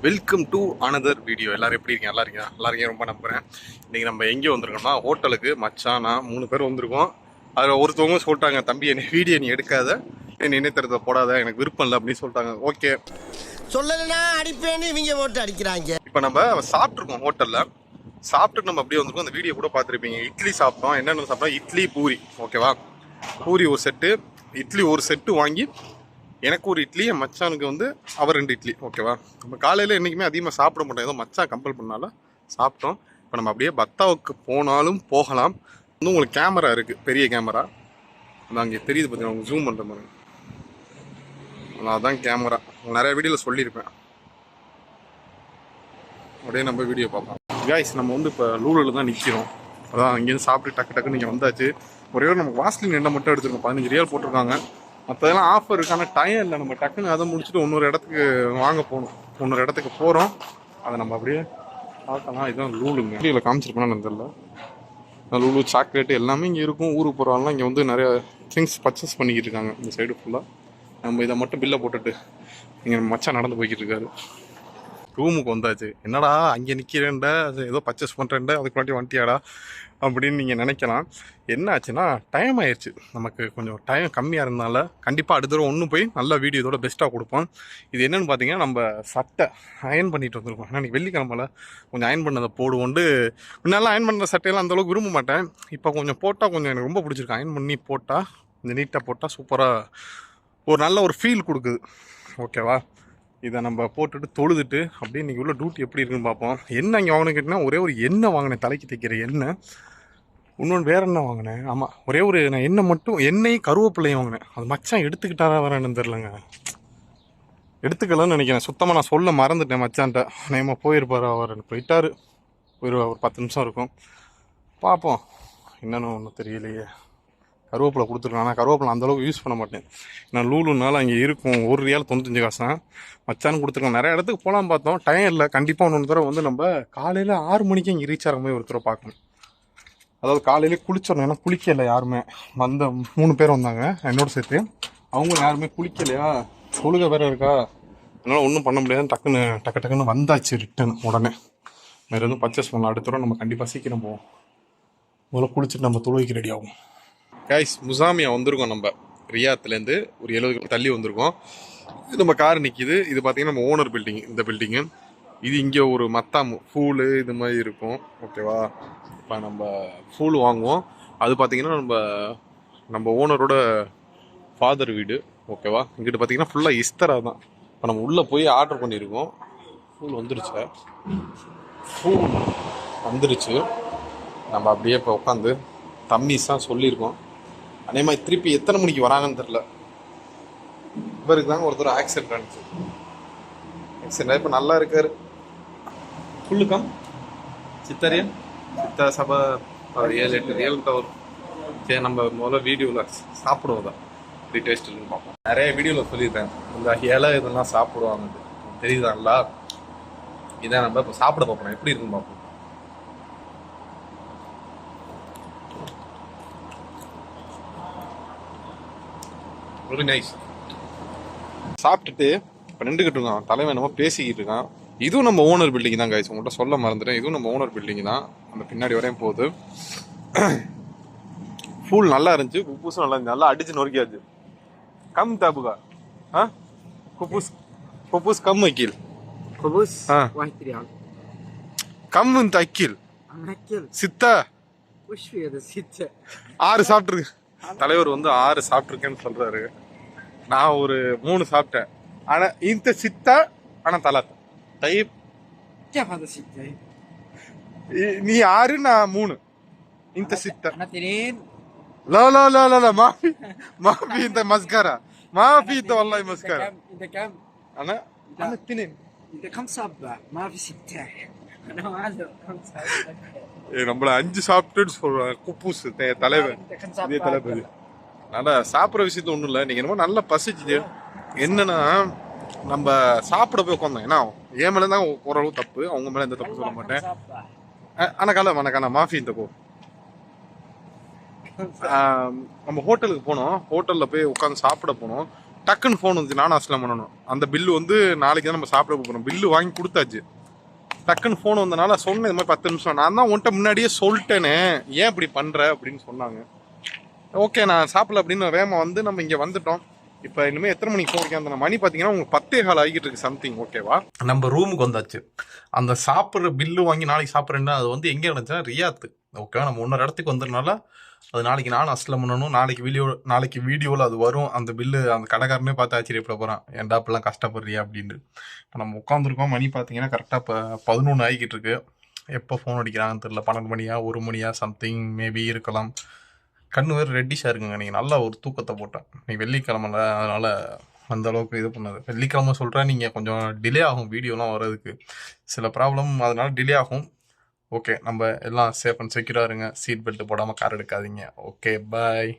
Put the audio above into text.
Welcome to another video. எல்லாரும் எப்படி இருக்கீங்க? நல்லா இருக்கீங்க ரொம்ப நம்புகிறேன். இன்றைக்கி நம்ம எங்கே வந்திருக்கோம்னா ஹோட்டலுக்கு. மச்சான் நான் 3 பேர் வந்திருக்கோம். அதில் ஒருத்தவங்க சொல்லிட்டாங்க, தம்பி என்னை வீடியோ நீ எடுக்காத, என் இணையத்தரத்தை போடாத, எனக்கு விருப்பம் இல்லை அப்படின்னு சொல்லிட்டாங்க. ஓகே சொல்லலைன்னா அடிப்பேன்னு இவங்க போட்டு அடிக்கிறாங்க. இப்போ நம்ம சாப்பிட்ருக்கோம் ஹோட்டலில். சாப்பிட்டுட்டு நம்ம அப்படியே வந்திருக்கோம். அந்த வீடியோ கூட பார்த்துருப்பீங்க. இட்லி சாப்பிட்டோம். என்னென்ன சாப்பிட்டோம்? இட்லி பூரி. ஓகேவா? பூரி ஒரு செட்டு, இட்லி ஒரு செட்டு வாங்கி எனக்கு ஒரு இட்லி, என் மச்சானுக்கு வந்து அவர் 2 இட்லி. ஓகேவா? நம்ம காலையில் என்றைக்குமே அதிகமாக சாப்பிட மாட்டோம், ஏதோ மச்சான் கம்பல் பண்ணாலும் சாப்பிட்டோம். இப்போ நம்ம அப்படியே பத்தாவுக்கு போனாலும் போகலாம். வந்து உங்களுக்கு கேமரா இருக்குது, பெரிய கேமரா அது அங்கே தெரியுது பார்த்தீங்கன்னா, உங்களுக்கு ஜூம் பண்ணுற மாதிரி. அதான் கேமரா. நிறைய வீடியோவில் சொல்லியிருப்பேன். அப்படியே நம்ம வீடியோ பார்ப்போம். காய்ஸ், நம்ம வந்து இப்போ லூலில் தான் நிற்கிறோம். அதான் அங்கேருந்து சாப்பிட்டு டக்குன்னு நீங்கள் வந்தாச்சு. ஒரே ஒரு நமக்கு வாஸ்லின் எண்ணெய் மட்டும் எடுத்துருக்கோம். 15 ரியால் போட்டிருக்காங்க. மற்றதெல்லாம் ஆஃபர் இருக்கான டைம் இல்லை. நம்ம டக்குன்னு அதை முடிச்சுட்டு இன்னொரு இடத்துக்கு வாங்க போகணும். இன்னொரு இடத்துக்கு போகிறோம். அதை நம்ம அப்படியே பார்க்கலாம். இதுதான் லூலுங்க. வீடியோவில் காமிச்சிருப்பேன்னு தெரியல. லூலு சாக்லேட்டு எல்லாமே இங்கே இருக்கும். ஊருக்கு போகிறவங்களாம் இங்கே வந்து நிறைய திங்ஸ் பர்ச்சேஸ் பண்ணிக்கிட்டு இருக்காங்க. இந்த சைடு ஃபுல்லாக நம்ம இதை மட்டும் பில்லை போட்டுட்டு இங்கே மச்சான் நடந்து போய்கிட்டு இருக்காரு. ரூமுக்கு வந்தாச்சு. என்னடா அங்கே நிற்கிறேன்டா, அது ஏதோ பர்ச்சேஸ் பண்ணுறேன்டா, அதுக்கு முன்னாடி வந்துட்டியாடா அப்படின்னு நீங்கள் நினைக்கலாம். என்ன ஆச்சுன்னா, டைம் ஆயிடுச்சு. நமக்கு கொஞ்சம் டைம் கம்மியாக இருந்தனால கண்டிப்பாக அடுத்த தடவை ஒன்று போய் நல்ல வீடியோ இதோட பெஸ்ட்டாக கொடுப்போம். இது என்னென்னு பார்த்தீங்கன்னா, நம்ம சட்டை அயன் பண்ணிட்டு வந்திருக்கோம். ஏன்னா இன்றைக்கி வெள்ளிக்கிழமையில் கொஞ்சம் அயன் பண்ணதை போடுவோண்டு. முன்னாலாம் அயன் பண்ணுற சட்டையெல்லாம் அந்தளவுக்கு விரும்ப மாட்டேன். இப்போ கொஞ்சம் போட்டால் கொஞ்சம் எனக்கு ரொம்ப பிடிச்சிருக்கு. அயன் பண்ணி போட்டால் கொஞ்சம் நீட்டாக போட்டால் சூப்பராக ஒரு நல்ல ஒரு ஃபீல் கொடுக்குது. ஓகேவா? இதை நம்ம போட்டுட்டு தொழுதுட்டு அப்படியே இன்றைக்கி உள்ள டியூட்டி எப்படி இருக்குன்னு பார்ப்போம். என்ன இங்கே வாங்கினேன் கேட்டிங்கன்னா, ஒரே ஒரு எண்ணெய் வாங்கினேன், தலைக்கு தைக்கிற எண்ணெய். இன்னொன்று வேறு என்ன வாங்கினேன்? ஆமாம், ஒரே ஒரு நான் எண்ணெய் மட்டும், எண்ணெய் கருவேப்பிள்ளையும் வாங்கினேன். அது மச்சான் எடுத்துக்கிட்டாரா வரேன்னு தெரிலங்க. எடுத்துக்கலன்னு நினைக்கிறேன். சுத்தமாக நான் சொல்ல மறந்துட்டேன் மச்சான்ட்ட. நேமாக போயிருப்பார், அவர் போயிட்டார். ஒரு 10 நிமிஷம் இருக்கும். பார்ப்போம். என்னென்னு ஒன்றும் தெரியலையே. கருவேப்பிலை கொடுத்துருக்கேன். ஆனால் கருவேப்பிலை அந்தளவுக்கு யூஸ் பண்ண மாட்டேன். நான் லூலுனால அங்கே இருக்கும். 1 ரியால் 95 காசு தான். மச்சான்னு கொடுத்துருக்கேன். நிறைய இடத்துக்கு போகலாம் பார்த்தோம், டைம் இல்லை. கண்டிப்பாக ஒன்று தடவை வந்து நம்ம காலையில் 6 மணிக்கு இங்கே ரீச் ஆகிற மாதிரி ஒரு தடவை பார்க்கணும். அதாவது காலையிலே குளிச்சிடணும். ஏன்னா குளிக்கலை யாருமே. வந்த 3 பேர் வந்தாங்க என்னோட சேர்த்து. அவங்க யாருமே குளிக்கலையா, தொழுகை வேறு இருக்கா, அதனால் ஒன்றும் பண்ண முடியாது. டக்குன்னு வந்தாச்சு ரிட்டன் உடனே. வேறு எதுவும் பர்ச்சேஸ் பண்ணலாம். அடுத்த தடவை நம்ம கண்டிப்பாக சீக்கிரம் போவோம். முதல்ல குளிச்சுட்டு நம்ம தொழுகைக்கு ரெடி ஆகும். கைஸ், முசாமியா வந்திருக்கோம். நம்ம ரியாத்துலேருந்து ஒரு 70 தள்ளி வந்திருக்கோம். இது நம்ம கார் நிற்கிது. இது பார்த்திங்கன்னா நம்ம ஓனர் பில்டிங். இந்த பில்டிங்கு இது இங்கே ஒரு மத்தாம் ஃபூலு இது மாதிரி இருக்கும். ஓகேவா? இப்போ நம்ம ஃபூல் வாங்குவோம். அது பார்த்திங்கன்னா நம்ம ஓனரோட ஃபாதர் வீடு. ஓகேவா? இங்கிட்ட பார்த்திங்கன்னா ஃபுல்லாக இஸ்தரா தான். இப்போ நம்ம உள்ளே போய் ஆர்டர் பண்ணியிருக்கோம். ஃபூல் வந்துருச்சு. நம்ம அப்படியே இப்போ உட்காந்து தம்மிஸாக சொல்லியிருக்கோம். அதே மாதிரி திருப்பி எத்தனை மணிக்கு வராங்கன்னு தெரில. இவருக்கு தாங்க ஒருத்தர் ஆக்சிடென்ட் ஆனிச்சு. ஆக்சிடென்ட் இப்போ நல்லா இருக்காரு. ஃபுல்லுக்கம் சித்தரியன் சித்தா சபை 7-8 ரியல்கிட்ட வரும். சரி, நம்ம முதல்ல வீடியோவில் சாப்பிடுவோம் தான் இப்படி டேஸ்ட் இருக்குன்னு பார்ப்போம். நிறைய வீடியோவில் சொல்லியிருக்கேன் இந்த இலை இதெல்லாம் சாப்பிடுவாங்க, தெரியுதாங்களா? இதை நம்ம இப்போ சாப்பிட பார்ப்போம், எப்படி இருக்குன்னு பார்ப்போம். Very nice. சாப்பிட்டுட்டு இப்போ நின்றுக்கிட்டு இருக்கான். தலைவன் என்னமோ பேசிக்கிட்டு இருக்கான். இதுவும் நம்ம ஓனர் பில்டிங் தான் கைஸ். உங்கள்கிட்ட சொல்ல மறந்துட்டேன். இதுவும் நம்ம ஓனர் பில்டிங் தான். அந்த பின்னாடி வரையும் போகுது. ஃபுல் நல்லா இருந்துச்சு. குப்பூஸும் நல்லா இருந்துச்சு. நல்லா அடிச்சு நொறுக்கியாச்சு. கம் தாபுகா குப்பூஸ் கம் அக்கீல் கம் அக்கீல் சித்தா 6 சாப்பிட்டுருக்கு. தலைவர் வந்து 6 சாப்பிட்ருக்கேன்னு சொல்றாரு. நான் ஒரு 3 சாப்பிட்டேன். ஆனா இந்த சித்தா ஆனா தலா டைப் நீ 6 நான் 3. இந்த சித்தா لا لا لا لا لا ما في انت مسكره ما في انت والله مسكره انت كم انا 2 انت كم صبع ما في 6 انا ما عنده 5 நம்மள 5 சாப்பிட்டுன்னு சொல்றாங்க. குப்பூஸ் தலைவர் இதே தலைவர். நல்லா சாப்பிட்ற விஷயத்த ஒன்றும் இல்லை. நீங்கள் என்னமோ நல்லா பசிச்சுது. என்னன்னா நம்ம சாப்பிட போய் உட்காந்தோம். ஏன்னா என் மேலே தான் ஓரளவு தப்பு, அவங்க மேலே எந்த தப்பு சொல்ல மாட்டேன். ஆனால் மாஃபி இந்த போ நம்ம ஹோட்டலுக்கு போனோம். ஹோட்டலில் போய் உட்காந்து சாப்பிட போனோம். டக்குன்னு ஃபோன் வந்துச்சு, நானும் அஸ்லாம் பண்ணணும். அந்த பில்லு வந்து நாளைக்கு தான் நம்ம சாப்பிட போகிறோம். பில்லு வாங்கி கொடுத்தாச்சு. டக்குன்னு ஃபோன் வந்தனால சொன்னேன் இந்த மாதிரி 10 நிமிஷம். நான் தான் உன்ட்ட முன்னாடியே சொல்லிட்டேனே, ஏன் இப்படி பண்ணுற அப்படின்னு சொன்னாங்க. ஓகே நான் சாப்பிடல அப்படின்னு வேகமாக வந்து நம்ம இங்கே வந்துட்டோம். இப்போ இனிமேல் எத்தனை மணிக்கு போகிறீங்க அந்த மணி பார்த்தீங்கன்னா உங்களுக்கு 10:15 ஆகிட்டு இருக்கு சம்திங். ஓகேவா, நம்ம ரூமுக்கு வந்தாச்சு. அந்த சாப்பிட்ற பில்லு வாங்கி நாளைக்கு சாப்பிட்றேன்னா அது வந்து எங்கே இருந்துச்சுன்னா ரியாத்து. ஓகேவா, நம்ம இன்னொரு இடத்துக்கு வந்ததுனால அது நாளைக்கு நானும் அஸ்லம் பண்ணணும். நாளைக்கு வீடியோவில் அது வரும். அந்த பில்லு அந்த கடைக்காரனே பார்த்து ஆச்சரியப்பட போகிறான், ஏன்டா இப்பெல்லாம் கஷ்டப்படுறியா அப்படின்னு. இப்போ நம்ம உட்காந்துருக்கோம். மணி பார்த்தீங்கன்னா கரெக்டாக இப்போ 11 ஆகிக்கிட்டு இருக்கு. எப்போ ஃபோன் அடிக்கிறாங்கன்னு தெரியல. 12 மணியா 1 மணியா சம்திங் மேபி இருக்கலாம். கண்ணு வேறு ரெட்டிஷாக இருக்குங்க. நீங்கள் நல்லா ஒரு தூக்கத்தை போட்டேன். நீங்கள் வெள்ளிக்கிழமைல அதனால் அந்த அளவுக்கு இது பண்ணது. வெள்ளிக்கிழமை சொல்கிறேன், நீங்கள் கொஞ்சம் டிலே ஆகும் வீடியோலாம் வர்றதுக்கு. சில ப்ராப்ளம் அதனால டிலே ஆகும். ஓகே, நம்ம எல்லாம் சேஃப் அண்ட் செக்யூராக இருங்க. சீட் பெல்ட் போடாமல் கார் எடுக்காதீங்க. ஓகே, பாய்.